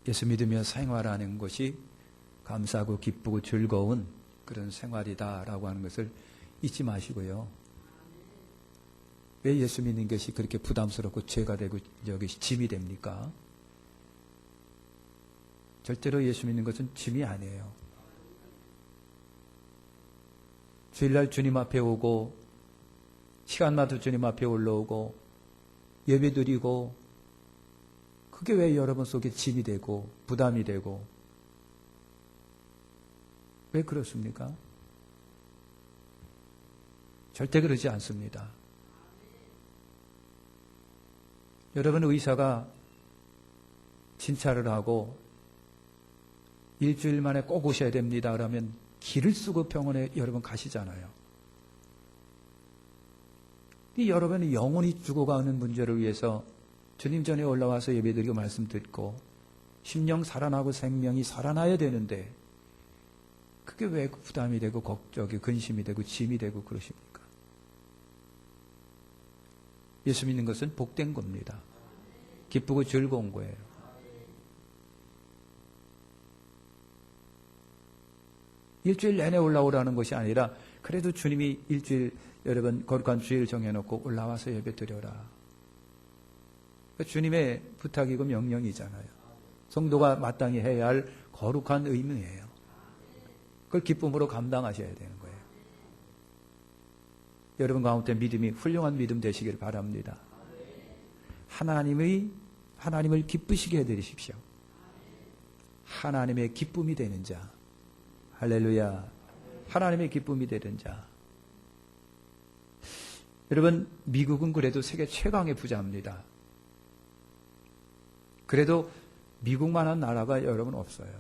예수 믿으며 생활하는 것이 감사하고 기쁘고 즐거운 그런 생활이다라고 하는 것을 잊지 마시고요. 왜 예수 믿는 것이 그렇게 부담스럽고 죄가 되고 여기 짐이 됩니까? 절대로 예수 믿는 것은 짐이 아니에요. 주일날 주님 앞에 오고 시간마다 주님 앞에 올라오고 예배 드리고 그게 왜 여러분 속에 짐이 되고 부담이 되고 왜 그렇습니까? 절대 그러지 않습니다. 여러분 의사가 진찰을 하고 일주일 만에 꼭 오셔야 됩니다. 그러면 길을 쓰고 병원에 여러분 가시잖아요. 이 여러분이 영혼이 죽어가는 문제를 위해서 주님 전에 올라와서 예배드리고 말씀 듣고 심령 살아나고 생명이 살아나야 되는데 그게 왜 부담이 되고 걱정이 근심이 되고 짐이 되고 그러십니까? 예수 믿는 것은 복된 겁니다. 기쁘고 즐거운 거예요. 일주일 내내 올라오라는 것이 아니라 그래도 주님이 일주일 여러분 거룩한 주일 정해놓고 올라와서 예배 드려라. 주님의 부탁이고 명령이잖아요. 성도가 마땅히 해야 할 거룩한 의무예요. 그걸 기쁨으로 감당하셔야 되는 거예요. 여러분 가운데 믿음이 훌륭한 믿음 되시길 바랍니다. 하나님을 기쁘시게 해드리십시오. 하나님의 기쁨이 되는 자. 할렐루야. 하나님의 기쁨이 되는 자. 여러분 미국은 그래도 세계 최강의 부자입니다. 그래도 미국만한 나라가 여러분 없어요.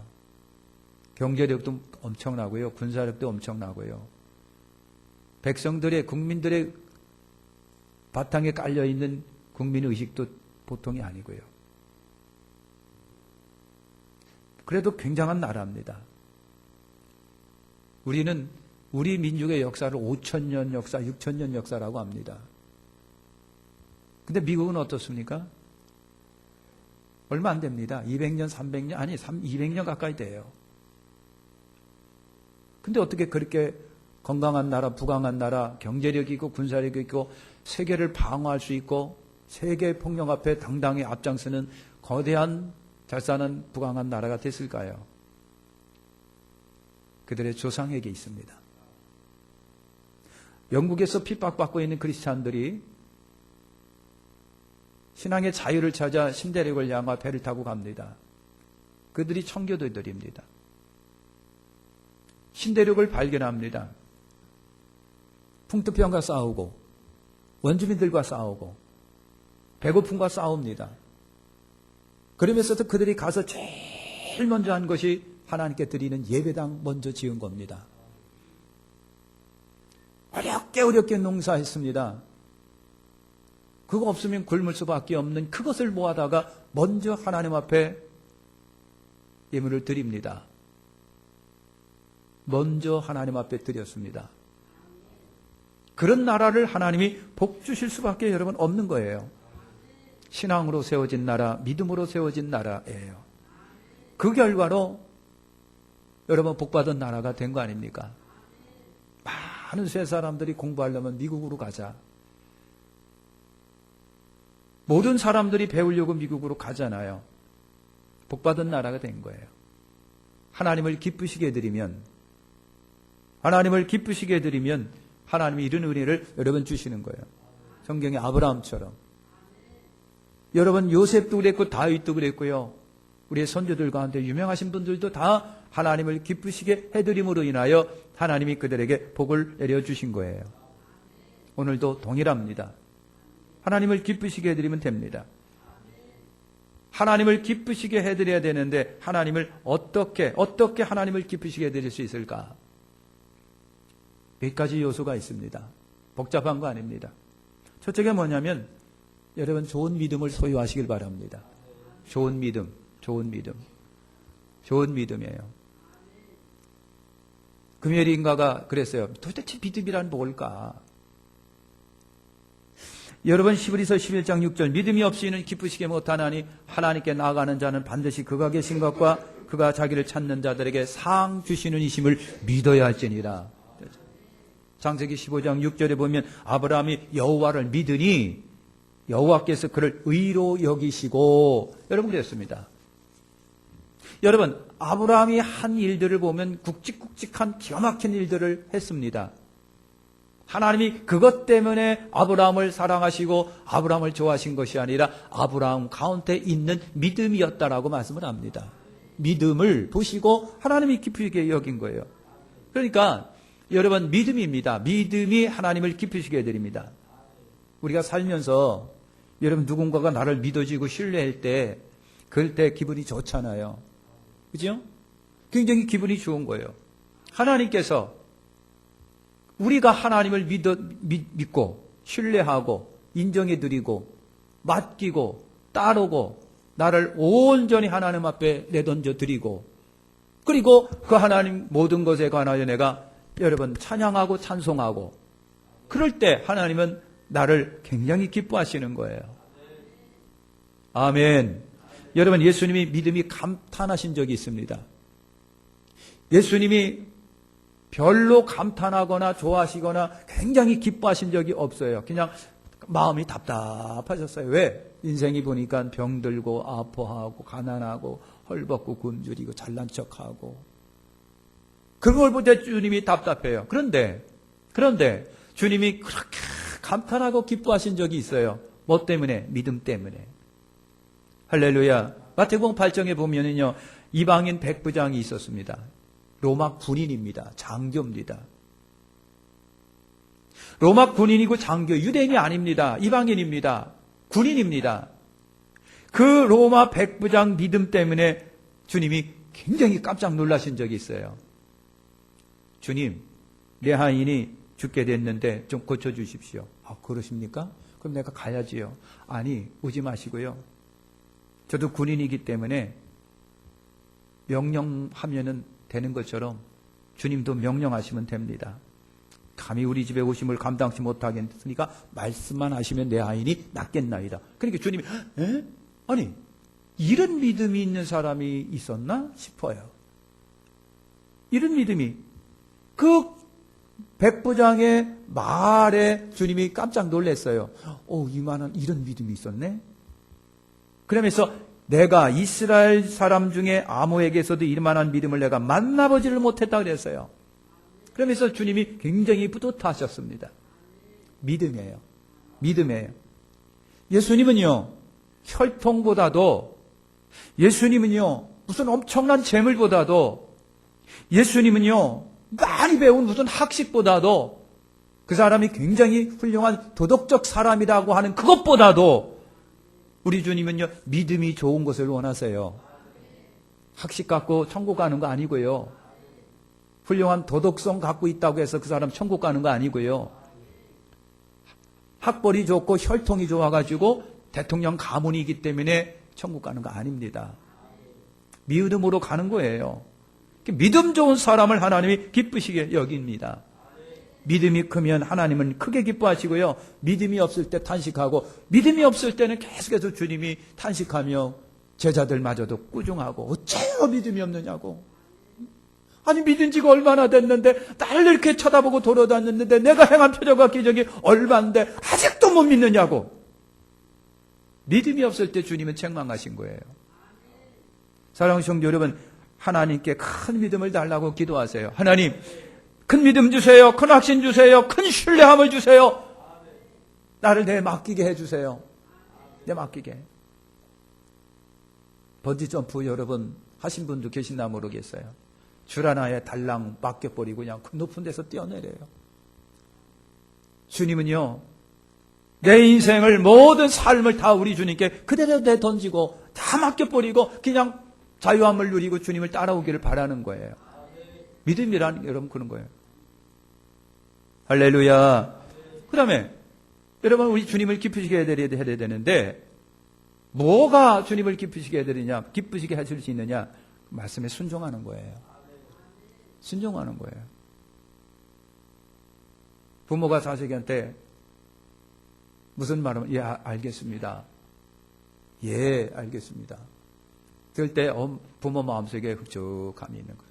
경제력도 엄청나고요. 군사력도 엄청나고요. 백성들의 국민들의 바탕에 깔려있는 국민의식도 보통이 아니고요. 그래도 굉장한 나라입니다. 우리는 우리 민족의 역사를 5,000년 역사, 6,000년 역사라고 합니다. 근데 미국은 어떻습니까? 얼마 안 됩니다. 200년, 300년, 아니 200년 가까이 돼요. 근데 어떻게 그렇게 건강한 나라, 부강한 나라, 경제력이 있고 군사력이 있고 세계를 방어할 수 있고 세계 폭력 앞에 당당히 앞장서는 거대한 잘 사는 부강한 나라가 됐을까요? 그들의 조상에게 있습니다. 영국에서 핍박받고 있는 크리스찬들이 신앙의 자유를 찾아 신대륙을 향해 배를 타고 갑니다. 그들이 청교도들입니다. 신대륙을 발견합니다. 풍토병과 싸우고 원주민들과 싸우고 배고픔과 싸웁니다. 그러면서도 그들이 가서 제일 먼저 한 것이 하나님께 드리는 예배당 먼저 지은 겁니다. 어렵게 농사했습니다. 그거 없으면 굶을 수밖에 없는 그것을 모아다가 먼저 하나님 앞에 예물을 드립니다. 먼저 하나님 앞에 드렸습니다. 그런 나라를 하나님이 복 주실 수밖에 여러분 없는 거예요. 신앙으로 세워진 나라, 믿음으로 세워진 나라예요. 그 결과로 여러분 복받은 나라가 된 거 아닙니까? 많은 새 사람들이 공부하려면 미국으로 가자. 모든 사람들이 배우려고 미국으로 가잖아요. 복받은 나라가 된 거예요. 하나님을 기쁘시게 해드리면 하나님이 이런 은혜를 여러분 주시는 거예요. 성경의 아브라함처럼. 여러분 요셉도 그랬고 다윗도 그랬고요. 우리의 선조들 가운데 유명하신 분들도 다 하나님을 기쁘시게 해드림으로 인하여 하나님이 그들에게 복을 내려주신 거예요. 오늘도 동일합니다. 하나님을 기쁘시게 해드리면 됩니다. 하나님을 기쁘시게 해드려야 되는데 하나님을 어떻게 하나님을 기쁘시게 해드릴 수 있을까? 몇 가지 요소가 있습니다. 복잡한 거 아닙니다. 첫째가 뭐냐면 여러분 좋은 믿음을 소유하시길 바랍니다. 좋은 믿음이에요. 금요일인가가 그랬어요. 도대체 믿음이란 뭘까? 여러분 히브리서 11장 6절 믿음이 없이는 기쁘시게 못하나니 하나님께 나아가는 자는 반드시 그가 계신 것과 그가 자기를 찾는 자들에게 상 주시는 이심을 믿어야 할지니라. 창세기 15장 6절에 보면 아브라함이 여호와를 믿으니 여호와께서 그를 의로 여기시고 여러분 그랬습니다. 여러분 아브라함이 한 일들을 보면 굵직굵직한 기가 막힌 일들을 했습니다. 하나님이 그것 때문에 아브라함을 사랑하시고 아브라함을 좋아하신 것이 아니라 아브라함 가운데 있는 믿음이었다라고 말씀을 합니다. 믿음을 보시고 하나님이 기쁘시게 여긴 거예요. 그러니까 여러분 믿음입니다. 믿음이 하나님을 기쁘시게 해드립니다. 우리가 살면서 여러분 누군가가 나를 믿어주고 신뢰할 때 그럴 때 기분이 좋잖아요. 그죠? 굉장히 기분이 좋은 거예요. 하나님께서 우리가 하나님을 믿고 신뢰하고 인정해드리고 맡기고 따르고 나를 온전히 하나님 앞에 내던져 드리고 그리고 그 하나님 모든 것에 관하여 내가 여러분 찬양하고 찬송하고 그럴 때 하나님은 나를 굉장히 기뻐하시는 거예요. 아멘. 여러분 예수님이 믿음이 감탄하신 적이 있습니다. 예수님이 별로 감탄하거나 좋아하시거나 굉장히 기뻐하신 적이 없어요. 그냥 마음이 답답하셨어요. 왜? 인생이 보니까 병들고 아파하고 가난하고 헐벗고 굶주리고 잘난 척하고 그런 걸 볼 때 주님이 답답해요. 그런데 주님이 그렇게 감탄하고 기뻐하신 적이 있어요. 뭐 때문에? 믿음 때문에. 할렐루야. 마태복음 8장에 보면은요 이방인 백부장이 있었습니다. 로마 군인입니다. 장교입니다. 로마 군인이고 장교, 유대인이 아닙니다. 이방인입니다. 군인입니다. 그 로마 백부장 믿음 때문에 주님이 굉장히 깜짝 놀라신 적이 있어요. 주님, 내 하인이 죽게 됐는데 좀 고쳐주십시오. 아, 그러십니까? 그럼 내가 가야지요. 아니, 오지 마시고요. 저도 군인이기 때문에 명령하면은 되는 것처럼 주님도 명령하시면 됩니다. 감히 우리 집에 오심을 감당치 못하겠으니까 말씀만 하시면 내 아인이 낫겠나이다. 그러니까 주님이 에? 아니 이런 믿음이 있는 사람이 있었나 싶어요. 이런 믿음이 그 백부장의 말에 주님이 깜짝 놀랐어요. 이만한 이런 믿음이 있었네. 그러면서 내가 이스라엘 사람 중에 아무에게서도 이만한 믿음을 내가 만나보지를 못했다 그랬어요. 그러면서 주님이 굉장히 뿌듯하셨습니다. 믿음이에요. 믿음이에요. 예수님은요, 혈통보다도, 예수님은요, 무슨 엄청난 재물보다도, 예수님은요, 많이 배운 무슨 학식보다도, 그 사람이 굉장히 훌륭한 도덕적 사람이라고 하는 그것보다도, 우리 주님은요, 믿음이 좋은 것을 원하세요. 학식 갖고 천국 가는 거 아니고요. 훌륭한 도덕성 갖고 있다고 해서 그 사람 천국 가는 거 아니고요. 학벌이 좋고 혈통이 좋아가지고 대통령 가문이기 때문에 천국 가는 거 아닙니다. 믿음으로 가는 거예요. 믿음 좋은 사람을 하나님이 기쁘시게 여깁니다. 믿음이 크면 하나님은 크게 기뻐하시고요. 믿음이 없을 때 탄식하고 믿음이 없을 때는 계속해서 주님이 탄식하며 제자들마저도 꾸중하고 어째요 믿음이 없느냐고. 아니 믿은 지가 얼마나 됐는데 나를 이렇게 쳐다보고 돌아다녔는데 내가 행한 표적과 기적이 얼마인데 아직도 못 믿느냐고. 믿음이 없을 때 주님은 책망하신 거예요. 사랑하는 성도 여러분, 하나님께 큰 믿음을 달라고 기도하세요. 하나님, 큰 믿음 주세요. 큰 확신 주세요. 큰 신뢰함을 주세요. 나를 내 맡기게 해주세요. 내 맡기게. 번지점프 여러분 하신 분도 계신나 모르겠어요. 줄 하나에 달랑 맡겨버리고 그냥 그 높은 데서 뛰어내려요. 주님은요, 내 인생을 모든 삶을 다 우리 주님께 그대로 내던지고 다 맡겨버리고 그냥 자유함을 누리고 주님을 따라오기를 바라는 거예요. 믿음이라는 게 여러분 그런 거예요. 할렐루야. 그 다음에 여러분 우리 주님을 기쁘시게 해드려야 되는데 뭐가 주님을 기쁘시게 해드리냐, 기쁘시게 하실 수 있느냐? 말씀에 순종하는 거예요. 순종하는 거예요. 부모가 자식한테 무슨 말하면 예, 알겠습니다. 예, 알겠습니다. 그럴 때 부모 마음속에 흡족함이 있는 거예요.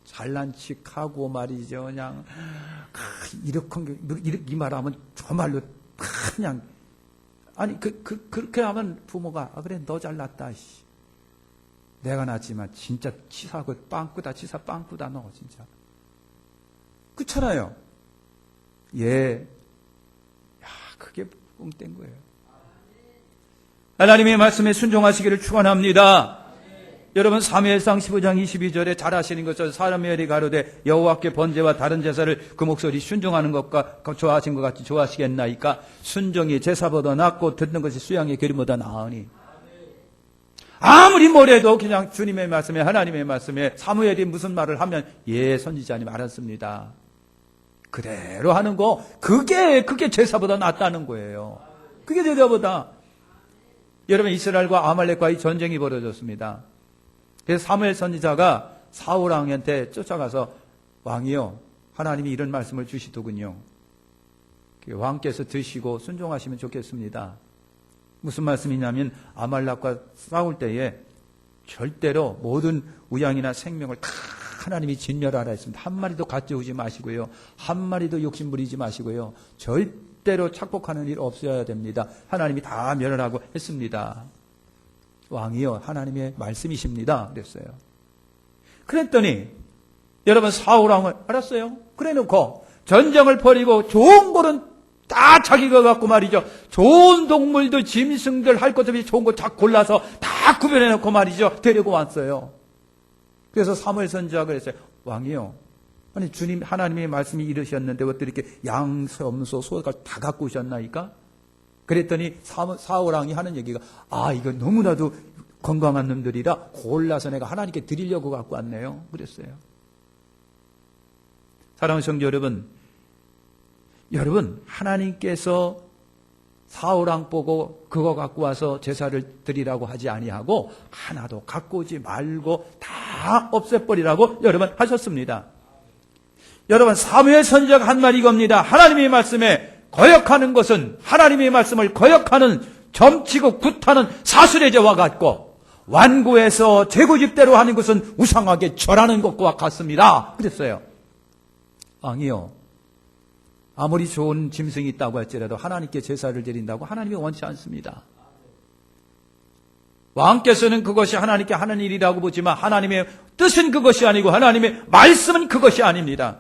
잘난 척하고 말이죠. 그냥 이렇게 말하면 정말로 그냥 아니 그렇게 하면 부모가 그래 너 잘났다. 내가 낳았지만 진짜 치사하고 빵꾸다 치사 빵꾸다 너 진짜. 그렇잖아요. 예. 야, 그게 뻥된 거예요. 하나님의 말씀에 순종하시기를 축원합니다. 여러분 사무엘상 15장 22절에 잘 아시는 것처럼 사무엘이 가로되 여호와께 번제와 다른 제사를 그 목소리 순종하는 것과 좋아하신 것 같이 좋아하시겠나이까 순종이 제사보다 낫고 듣는 것이 수양의 기름보다 나으니 아무리 뭐래도 그냥 주님의 말씀에 하나님의 말씀에 사무엘이 무슨 말을 하면 예 선지자님 알았습니다. 그대로 하는 거 그게 제사보다 낫다는 거예요. 그게 제사보다. 여러분 이스라엘과 아말렉과의 전쟁이 벌어졌습니다. 그래서 사무엘 선지자가 사울 왕한테 쫓아가서 왕이요 하나님이 이런 말씀을 주시더군요. 왕께서 드시고 순종하시면 좋겠습니다. 무슨 말씀이냐면 아말렉과 싸울 때에 절대로 모든 우양이나 생명을 다 하나님이 진멸하라 했습니다. 한 마리도 가져오지 마시고요. 한 마리도 욕심 부리지 마시고요. 절대로 착복하는 일 없어야 됩니다. 하나님이 다 멸하라고 했습니다. 왕이요 하나님의 말씀이십니다. 그랬어요. 그랬더니 여러분 사울 왕은 알았어요. 그래놓고 전쟁을 벌이고 좋은 거는 다 자기가 갖고 말이죠. 좋은 동물들 짐승들 할 것 없이 좋은 거 다 골라서 다 구별해놓고 말이죠. 데리고 왔어요. 그래서 사무엘 선지자가 그랬어요. 왕이요 아니 주님 하나님의 말씀이 이르셨는데 어떻게 이렇게 양, 염소, 소가 다 갖고 오셨나이까? 그랬더니 사울 왕이 하는 얘기가 이거 너무나도 건강한 놈들이라 골라서 내가 하나님께 드리려고 갖고 왔네요. 그랬어요. 사랑하는 성도 여러분 하나님께서 사울 왕 보고 그거 갖고 와서 제사를 드리라고 하지 아니하고 하나도 갖고 오지 말고 다 없애버리라고 여러분 하셨습니다. 여러분 사무엘 선지자가 한 말이 이겁니다. 하나님의 말씀에 거역하는 것은 하나님의 말씀을 거역하는 점치고 굿하는 사슬의 죄와 같고 완고해서 재고집대로 하는 것은 우상하게 절하는 것과 같습니다. 그랬어요. 왕이요 아무리 좋은 짐승이 있다고 할지라도 하나님께 제사를 드린다고 하나님이 원치 않습니다. 왕께서는 그것이 하나님께 하는 일이라고 보지만 하나님의 뜻은 그것이 아니고 하나님의 말씀은 그것이 아닙니다.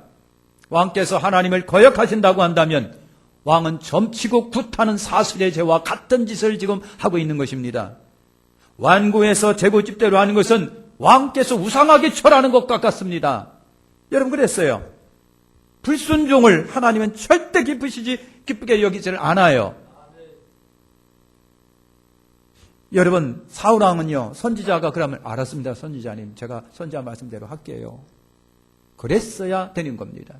왕께서 하나님을 거역하신다고 한다면 왕은 점치고 굿하는 사슬의 죄와 같은 짓을 지금 하고 있는 것입니다. 완고해서 재고집대로 하는 것은 왕께서 우상하게 절하는 것과 같습니다. 여러분 그랬어요. 불순종을 하나님은 절대 기쁘게 여기지를 않아요. 여러분 사울 왕은요 선지자가 그러면 알았습니다. 선지자님 제가 선지자 말씀대로 할게요. 그랬어야 되는 겁니다.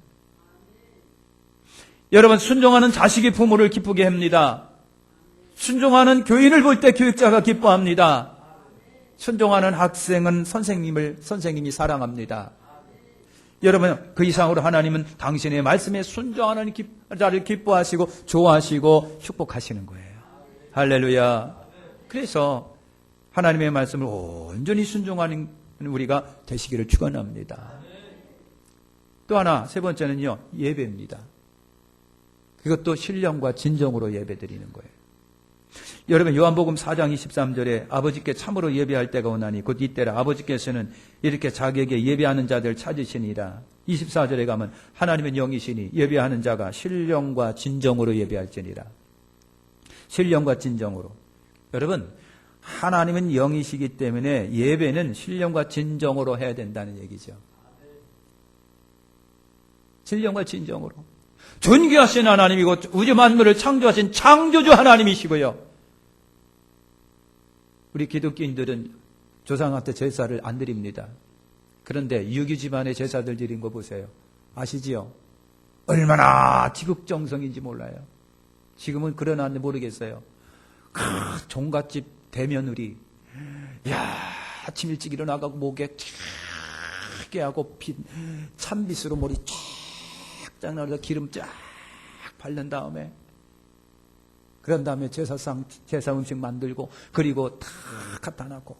여러분 순종하는 자식이 부모를 기쁘게 합니다. 순종하는 교인을 볼 때 교육자가 기뻐합니다. 순종하는 학생은 선생님이 사랑합니다. 여러분 그 이상으로 하나님은 당신의 말씀에 순종하는 자를 기뻐하시고 좋아하시고 축복하시는 거예요. 할렐루야. 그래서 하나님의 말씀을 온전히 순종하는 우리가 되시기를 축원합니다. 또 하나 세 번째는요 예배입니다. 그것도 신령과 진정으로 예배드리는 거예요. 여러분 요한복음 4장 23절에 아버지께 참으로 예배할 때가 오나니 곧 이때라 아버지께서는 이렇게 자기에게 예배하는 자들 찾으시니라. 24절에 가면 하나님은 영이시니 예배하는 자가 신령과 진정으로 예배할지니라. 신령과 진정으로. 여러분 하나님은 영이시기 때문에 예배는 신령과 진정으로 해야 된다는 얘기죠. 신령과 진정으로. 존귀하신 하나님이고 우주 만물을 창조하신 창조주 하나님이시고요. 우리 기독교인들은 조상한테 제사를 안 드립니다. 그런데 유교 집안의 제사들 드린 거 보세요. 아시지요? 얼마나 지극정성인지 몰라요. 지금은 그러나는데 모르겠어요. 종갓집 대며느리 아침 일찍 일어나가고 목에 튀게 하고 찬빗으로 머리 쫙 나서 기름 쫙 바른 다음에 그런 다음에 제사 음식 만들고, 그리고 다 갖다 놨고,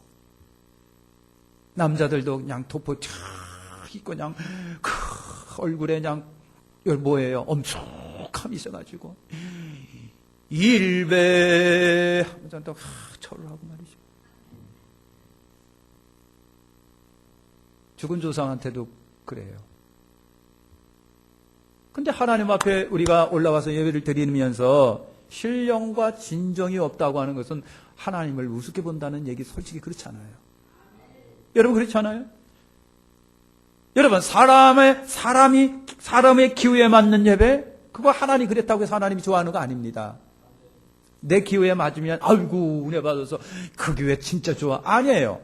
남자들도 그냥 도포 쫙 입고, 그냥, 얼굴에 그냥, 이걸 뭐예요? 엄숙함이 있어가지고, 일배 하면서 또 절을 하고 말이죠. 죽은 조상한테도 그래요. 근데 하나님 앞에 우리가 올라와서 예배를 드리면서 신령과 진정이 없다고 하는 것은 하나님을 우습게 본다는 얘기 솔직히 그렇잖아요. 여러분 그렇지 않아요? 여러분 사람의 기후에 맞는 예배, 그거 하나님 그랬다고 해서 하나님이 좋아하는 거 아닙니다. 내 기후에 맞으면 아이고 은혜 받아서 그 교회 진짜 좋아. 아니에요.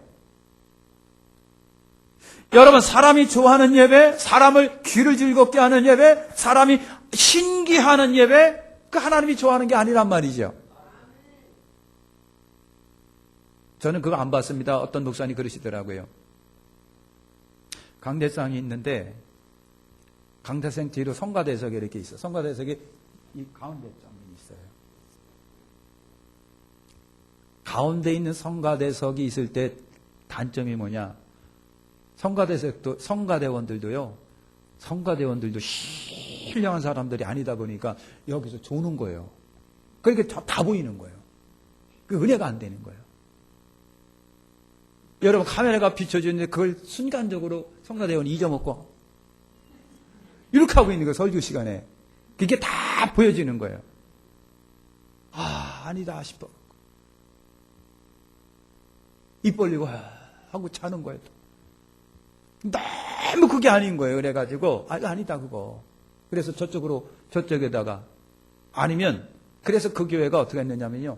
여러분 사람이 좋아하는 예배, 사람을 귀를 즐겁게 하는 예배, 사람이 신기하는 예배, 그 하나님이 좋아하는 게 아니란 말이죠. 저는 그거 안 봤습니다. 어떤 목사님 그러시더라고요. 강대상이 있는데 강대상 뒤로 성가대석이 이렇게 있어요. 성가대석이 이 가운데 장면이 있어요. 가운데 있는 성가대석이 있을 때 단점이 뭐냐? 성가대원들도 신령한 사람들이 아니다 보니까 여기서 조는 거예요. 그러니까 다 보이는 거예요. 그 은혜가 안 되는 거예요. 여러분 카메라가 비춰주는데 그걸 순간적으로 성가대원이 잊어먹고 이렇게 하고 있는 거예요. 설교 시간에. 그게 다 보여지는 거예요. 아니다 싶어. 입 벌리고 하고 자는 거예요. 너무 그게 아닌 거예요. 그래가지고 아니다 그거. 그래서 저쪽에다가 아니면 그래서 그 교회가 어떻게 했느냐면요.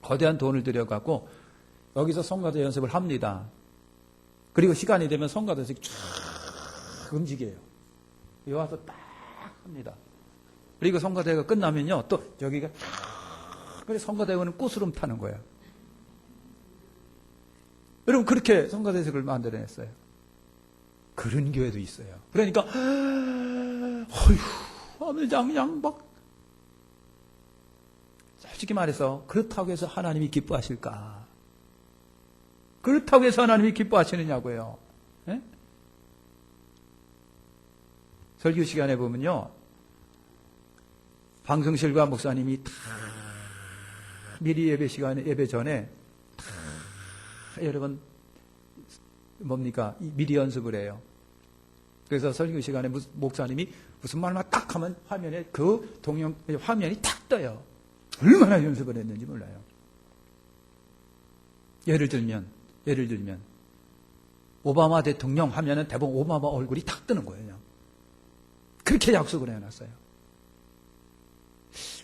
거대한 돈을 들여갖고 여기서 성가대 연습을 합니다. 그리고 시간이 되면 성가대에서 쫙 움직여요. 여기 와서 딱 합니다. 그리고 성가대가 끝나면요. 또 여기가 쫙 그래서 성가대는 꽃으로 타는 거예요. 여러분 그렇게 성가대석을 만들어냈어요. 그런 교회도 있어요. 그러니까 어휴 그냥 막 솔직히 말해서 그렇다고 해서 하나님이 기뻐하실까? 그렇다고 해서 하나님이 기뻐하시느냐고요. 네? 설교 시간에 보면요. 방송실과 목사님이 다 미리 예배 시간에 예배 전에 다 여러분 뭡니까? 미리 연습을 해요. 그래서 설교 시간에 목사님이 무슨 말만 딱 하면 화면에 그 화면이 탁 떠요. 얼마나 연습을 했는지 몰라요. 예를 들면 오바마 대통령 하면은 대부분 오바마 얼굴이 탁 뜨는 거예요. 그냥. 그렇게 약속을 해놨어요.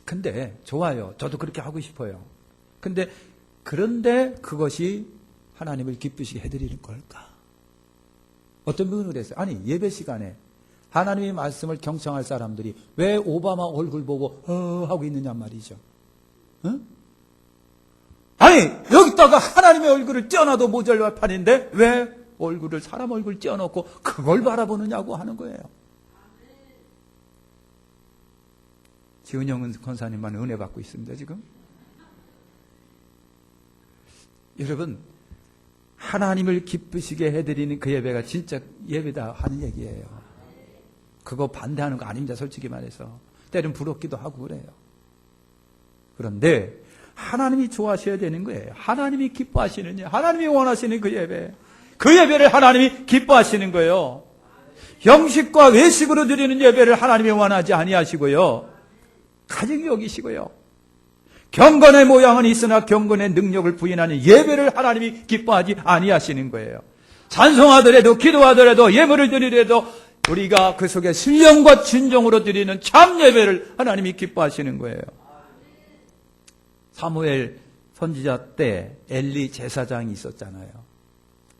근데 좋아요. 저도 그렇게 하고 싶어요. 그런데 그것이 하나님을 기쁘시게 해드리는 걸까? 어떤 분은 그랬어요. 아니 예배 시간에 하나님의 말씀을 경청할 사람들이 왜 오바마 얼굴 보고 하고 있느냐 말이죠. 응? 아니 여기다가 하나님의 얼굴을 띄워놔도 모자랄 판인데 왜 사람 얼굴 띄워놓고 그걸 바라보느냐고 하는 거예요. 지은영 권사님만 은혜 받고 있습니다 지금. 여러분 하나님을 기쁘시게 해드리는 그 예배가 진짜 예배다 하는 얘기예요. 그거 반대하는 거 아닙니다. 솔직히 말해서. 때론 부럽기도 하고 그래요. 그런데 하나님이 좋아하셔야 되는 거예요. 하나님이 기뻐하시는 예, 하나님이 원하시는 그 예배. 그 예배를 하나님이 기뻐하시는 거예요. 형식과 외식으로 드리는 예배를 하나님이 원하지 아니하시고요. 가정이 여기시고요. 경건의 모양은 있으나 경건의 능력을 부인하는 예배를 하나님이 기뻐하지 아니하시는 거예요. 찬송하더라도 기도하더라도 예물을 드리더라도 우리가 그 속에 신령과 진정으로 드리는 참 예배를 하나님이 기뻐하시는 거예요. 사무엘 선지자 때 엘리 제사장이 있었잖아요.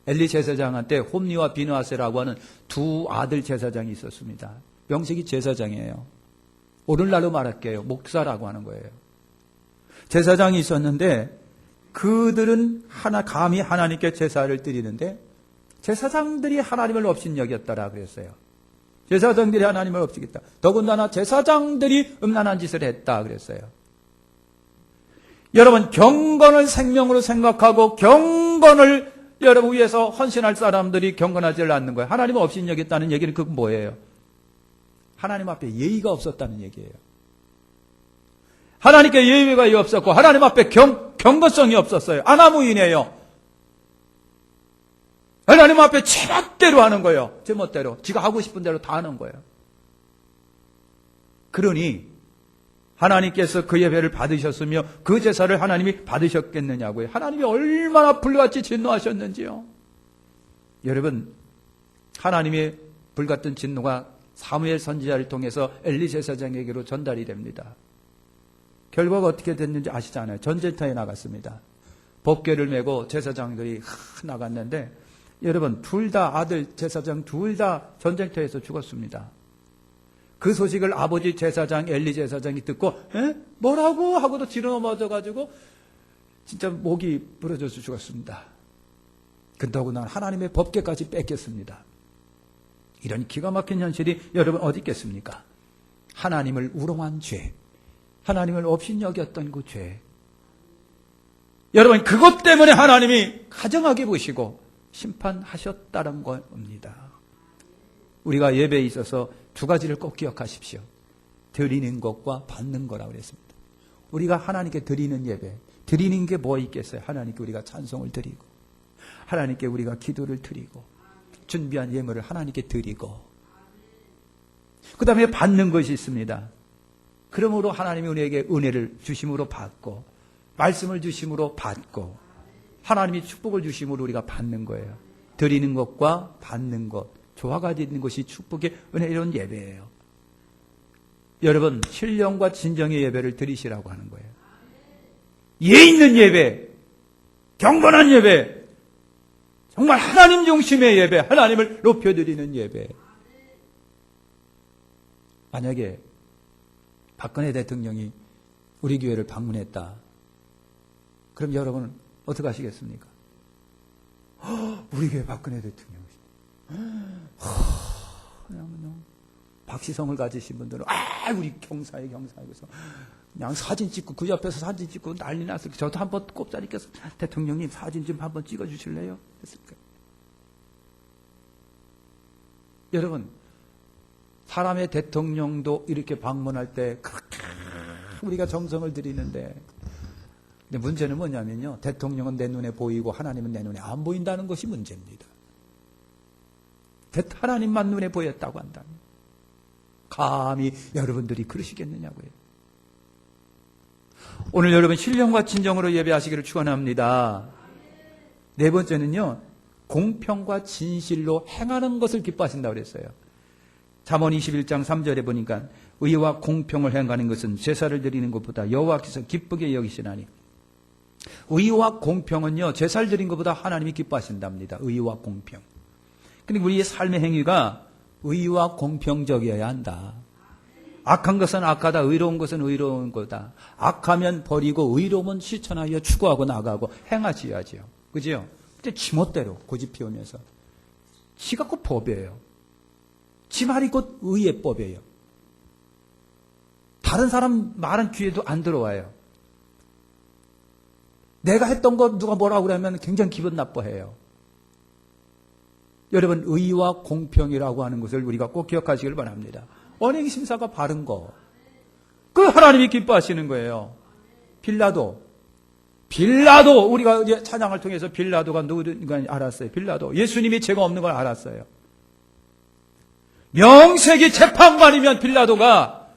엘리 제사장한테 홈리와 비느하세라고 하는 두 아들 제사장이 있었습니다. 명색이 제사장이에요. 오늘날로 말할게요. 목사라고 하는 거예요. 제사장이 있었는데 그들은 감히 하나님께 제사를 드리는데 제사장들이 하나님을 업신여겼더라 그랬어요. 제사장들이 하나님을 업신여겼다. 더군다나 제사장들이 음란한 짓을 했다 그랬어요. 여러분, 경건을 생명으로 생각하고 경건을 여러분 위해서 헌신할 사람들이 경건하지 않는 거예요. 하나님 없이 여겼다는 얘기는 그건 뭐예요? 하나님 앞에 예의가 없었다는 얘기예요. 하나님께 예의가 없었고 하나님 앞에 경건성이 없었어요. 아나무인이에요. 하나님 앞에 제멋대로 하는 거예요. 제멋대로. 지가 하고 싶은 대로 다 하는 거예요. 그러니 하나님께서 그 예배를 받으셨으며 그 제사를 하나님이 받으셨겠느냐고요. 하나님이 얼마나 불같이 진노하셨는지요. 여러분, 하나님의 불같은 진노가 사무엘 선지자를 통해서 엘리 제사장에게로 전달이 됩니다. 결과가 어떻게 됐는지 아시잖아요. 전쟁터에 나갔습니다. 법궤를 메고 제사장들이 나갔는데 여러분, 둘 다 아들 제사장 둘 다 전쟁터에서 죽었습니다. 그 소식을 아버지 제사장 엘리 제사장이 듣고 뭐라고 하고도 뒤로 넘어져가지고 진짜 목이 부러져서 죽었습니다. 그렇다고 난 하나님의 법궤까지 뺏겼습니다. 이런 기가 막힌 현실이 여러분 어디 있겠습니까? 하나님을 우롱한 죄, 하나님을 없이 여겼던 그 죄. 여러분, 그것 때문에 하나님이 가정하게 보시고 심판하셨다는 겁니다. 우리가 예배에 있어서 두 가지를 꼭 기억하십시오. 드리는 것과 받는 거라고 그랬습니다. 우리가 하나님께 드리는 예배, 드리는 게 뭐 있겠어요? 하나님께 우리가 찬송을 드리고, 하나님께 우리가 기도를 드리고, 준비한 예물을 하나님께 드리고, 그 다음에 받는 것이 있습니다. 그러므로 하나님이 우리에게 은혜를 주심으로 받고, 말씀을 주심으로 받고, 하나님이 축복을 주심으로 우리가 받는 거예요. 드리는 것과 받는 것, 조화가 있는 것이 축복의 은혜로운 예배예요. 여러분, 신령과 진정의 예배를 드리시라고 하는 거예요. 예의 있는 예배, 경건한 예배, 정말 하나님 중심의 예배, 하나님을 높여드리는 예배. 만약에 박근혜 대통령이 우리 교회를 방문했다. 그럼 여러분은 어떻게 하시겠습니까? 우리 교회 박근혜 대통령. 그냥 박시성을 가지신 분들은 우리 경사에 그래서 그냥 사진 찍고 그 옆에서 사진 찍고 난리 났을 때 저도 한번 꼽자리 껴서 대통령님 사진 좀 한번 찍어 주실래요? 했을까요? 여러분, 사람의 대통령도 이렇게 방문할 때 그렇게 우리가 정성을 들이는데, 근데 문제는 뭐냐면요, 대통령은 내 눈에 보이고 하나님은 내 눈에 안 보인다는 것이 문제입니다. 하나님만 눈에 보였다고 한다면 감히 여러분들이 그러시겠느냐고요. 오늘 여러분 신령과 진정으로 예배하시기를 축원합니다. 네 번째는요, 공평과 진실로 행하는 것을 기뻐하신다고 그랬어요. 잠언 21장 3절에 보니까 의와 공평을 행하는 것은 제사를 드리는 것보다 여호와께서 기쁘게 여기시나니, 의와 공평은요, 제사를 드린 것보다 하나님이 기뻐하신답니다. 의와 공평. 근데 우리의 삶의 행위가 의와 공평적이어야 한다. 악한 것은 악하다, 의로운 것은 의로운 거다. 악하면 버리고 의로움은 실천하여 추구하고 나가고 행하셔야지요. 그죠? 근데 지멋대로 고집 피우면서 지가 곧 법이에요. 지 말이 곧 의의 법이에요. 다른 사람 말은 귀에도 안 들어와요. 내가 했던 거 누가 뭐라고 그러면 굉장히 기분 나빠해요. 여러분, 의와 공평이라고 하는 것을 우리가 꼭 기억하시길 바랍니다. 언행 심사가 바른 거, 그 하나님이 기뻐하시는 거예요. 빌라도 우리가 이제 찬양을 통해서 빌라도가 누군가 알았어요. 빌라도, 예수님이 죄가 없는 걸 알았어요. 명색이 재판관이면 빌라도가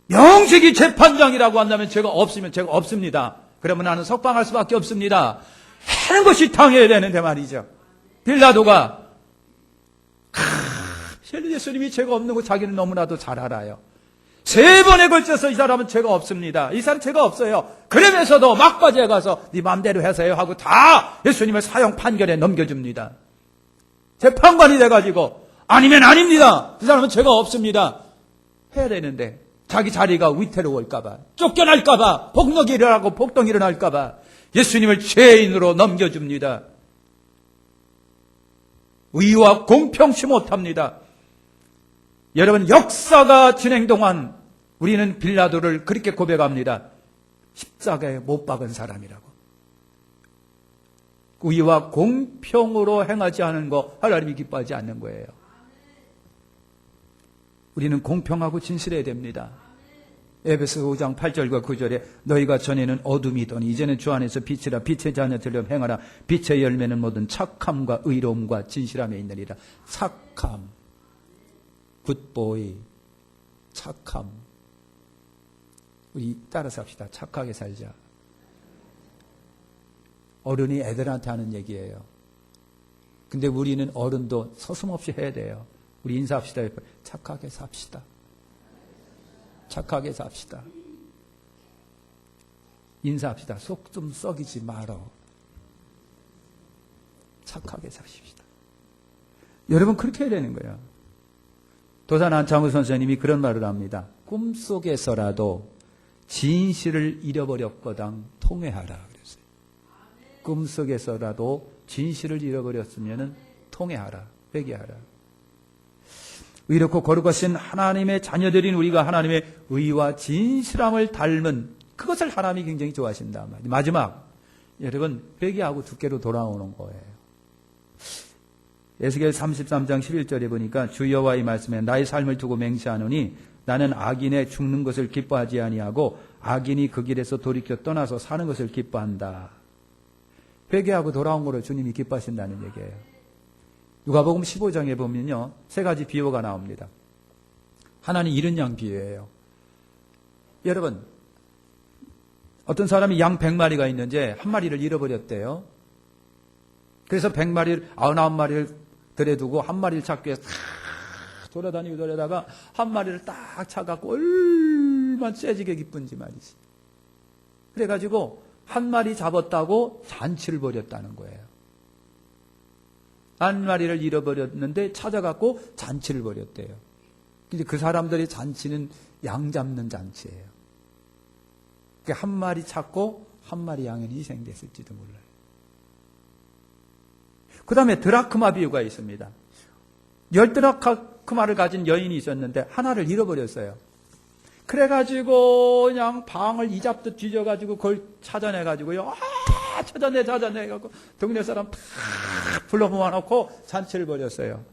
명색이 재판장이라고 한다면 죄가 없으면 죄가 없습니다. 그러면 나는 석방할 수밖에 없습니다 하는 것이 당해야 되는데 말이죠. 빌라도가 예수님이 죄가 없는 거 자기는 너무나도 잘 알아요. 3번에 걸쳐서 이 사람은 죄가 없습니다. 이 사람 죄가 없어요. 그러면서도 막바지에 가서 네 마음대로 해서요 하고 다 예수님의 사형 판결에 넘겨줍니다. 재판관이 돼가지고 아니면 아닙니다, 이 사람은 죄가 없습니다 해야 되는데, 자기 자리가 위태로울까봐, 쫓겨날까봐, 폭력이 일어나고 폭동이 일어날까봐 예수님을 죄인으로 넘겨줍니다. 의와 공평치 못합니다. 여러분, 역사가 진행 동안 우리는 빌라도를 그렇게 고백합니다. 십자가에 못 박은 사람이라고. 의와 공평으로 행하지 않은 거 하나님이 기뻐하지 않는 거예요. 우리는 공평하고 진실해야 됩니다. 에베소 5장 8절과 9절에 너희가 전에는 어둠이더니 이제는 주 안에서 빛이라 빛의 자녀들로 행하라. 빛의 열매는 모든 착함과 의로움과 진실함에 있느니라. 착함, 굿보이, 착함. 우리 따라서 합시다. 착하게 살자. 어른이 애들한테 하는 얘기예요. 근데 우리는 어른도 서슴없이 해야 돼요. 우리 인사합시다. 착하게 삽시다. 착하게 삽시다. 인사합시다. 속 좀 썩이지 말어. 착하게 사십시다. 여러분 그렇게 해야 되는 거예요. 도산 안창호 선생님이 그런 말을 합니다. 꿈속에서라도 진실을 잃어버렸거당 통회하라 그랬어요. 꿈속에서라도 진실을 잃어버렸으면 통회하라, 회개하라. 의롭고 거룩하신 하나님의 자녀들인 우리가 하나님의 의와 진실함을 닮은 그것을 하나님이 굉장히 좋아하신다. 마지막, 여러분 회개하고 주께로 돌아오는 거예요. 에스겔 33장 11절에 보니까 주 여호와의 말씀에 나의 삶을 두고 맹세하노니 나는 악인의 죽는 것을 기뻐하지 아니하고 악인이 그 길에서 돌이켜 떠나서 사는 것을 기뻐한다. 회개하고 돌아온 거를 주님이 기뻐하신다는 얘기예요. 누가복음 15장에 보면요, 세 가지 비유가 나옵니다. 하나는 잃은 양 비유예요. 여러분, 어떤 사람이 양 100마리가 있는데 한 마리를 잃어버렸대요. 그래서 100마리를, 99마리를 들여두고 한 마리를 찾기 위해서 돌아다니고 돌아다가 한 마리를 딱 찾아갖고 얼마나 째지게 기쁜지 말이지. 그래가지고 한 마리 잡았다고 잔치를 벌였다는 거예요. 한 마리를 잃어버렸는데 찾아갖고 잔치를 벌였대요. 근데 그 사람들의 잔치는 양 잡는 잔치예요. 그러니까 한 마리 찾고 한 마리 양은 희생됐을지도 몰라요. 그 다음에 드라크마 비유가 있습니다. 10드라크마를 가진 여인이 있었는데 하나를 잃어버렸어요. 그래가지고 그냥 방을 이잡듯 뒤져가지고 그걸 찾아내가지고요. 찾아내갖고 동네 사람 다 불러 모아놓고 잔치를 벌였어요.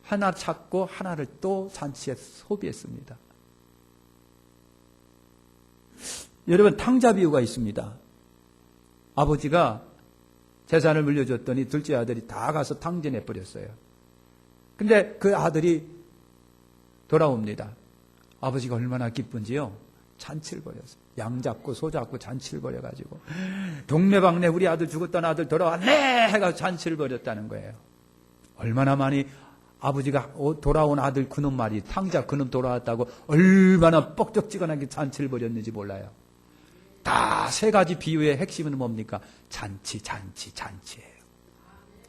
하나 찾고 하나를 또 잔치에 소비했습니다. 여러분 탕자 비유가 있습니다. 아버지가 재산을 물려줬더니 둘째 아들이 다 가서 탕진해버렸어요. 근데 그 아들이 돌아옵니다. 아버지가 얼마나 기쁜지요. 잔치를 벌였어요. 양 잡고 소 잡고 잔치를 벌여가지고 동네방네 우리 아들 죽었던 아들 돌아왔네 해가지고 잔치를 벌였다는 거예요. 얼마나 많이 아버지가 돌아온 아들 그놈 말이 탕자 그놈 돌아왔다고 얼마나 뻑적지근하게 잔치를 벌였는지 몰라요. 다 세 가지 비유의 핵심은 뭡니까? 잔치예요.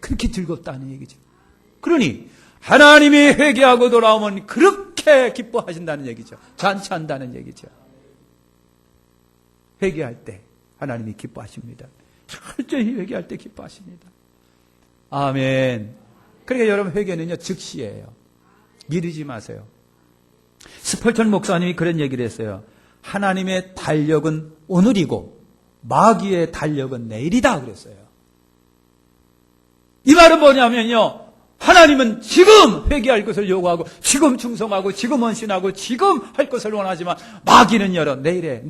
그렇게 즐겁다는 얘기죠. 그러니 하나님이 회개하고 돌아오면 그렇게 기뻐하신다는 얘기죠. 잔치한다는 얘기죠. 회개할 때 하나님이 기뻐하십니다. 철저히 회개할 때 기뻐하십니다. 아멘. 그러니까 여러분 회개는요 즉시예요. 미루지 마세요. 스펄전 목사님이 그런 얘기를 했어요. 하나님의 달력은 오늘이고 마귀의 달력은 내일이다 그랬어요. 이 말은 뭐냐면요. 하나님은 지금 회개할 것을 요구하고 지금 충성하고 지금 헌신하고 지금 할 것을 원하지만 마귀는 내일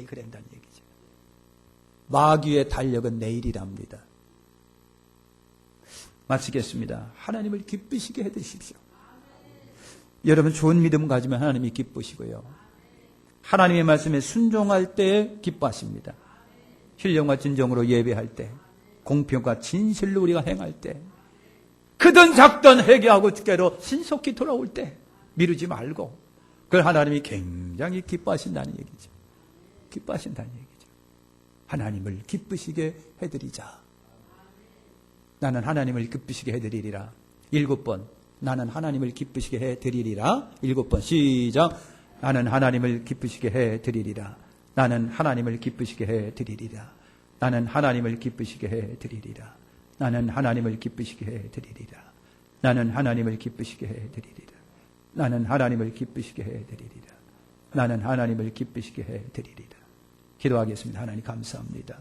그런다는 얘기죠. 마귀의 달력은 내일이랍니다. 마치겠습니다. 하나님을 기쁘시게 해드십시오. 여러분 좋은 믿음 가지면 하나님이 기쁘시고요. 하나님의 말씀에 순종할 때 기뻐하십니다. 신령과 진정으로 예배할 때 공평과 진실로 우리가 행할 때 크든 작든 회개하고 주께로 신속히 돌아올 때 미루지 말고 그걸 하나님이 굉장히 기뻐하신다는 얘기죠. 기뻐하신다는 얘기죠. 하나님을 기쁘시게 해드리자. 나는 하나님을 기쁘시게 해드리리라. 7번 나는 하나님을 기쁘시게 해드리리라. 7번 시작. 나는 하나님을 기쁘시게 해드리리라. 나는 하나님을 기쁘시게 해드리리라. 나는 하나님을 기쁘시게 해드리리라. 나는 하나님을 기쁘시게 해드리리라. 나는 하나님을 기쁘시게 해드리리라. 나는 하나님을 기쁘시게 해드리리라. 나는 하나님을 기쁘시게 해드리리라. 기도하겠습니다. 하나님 감사합니다.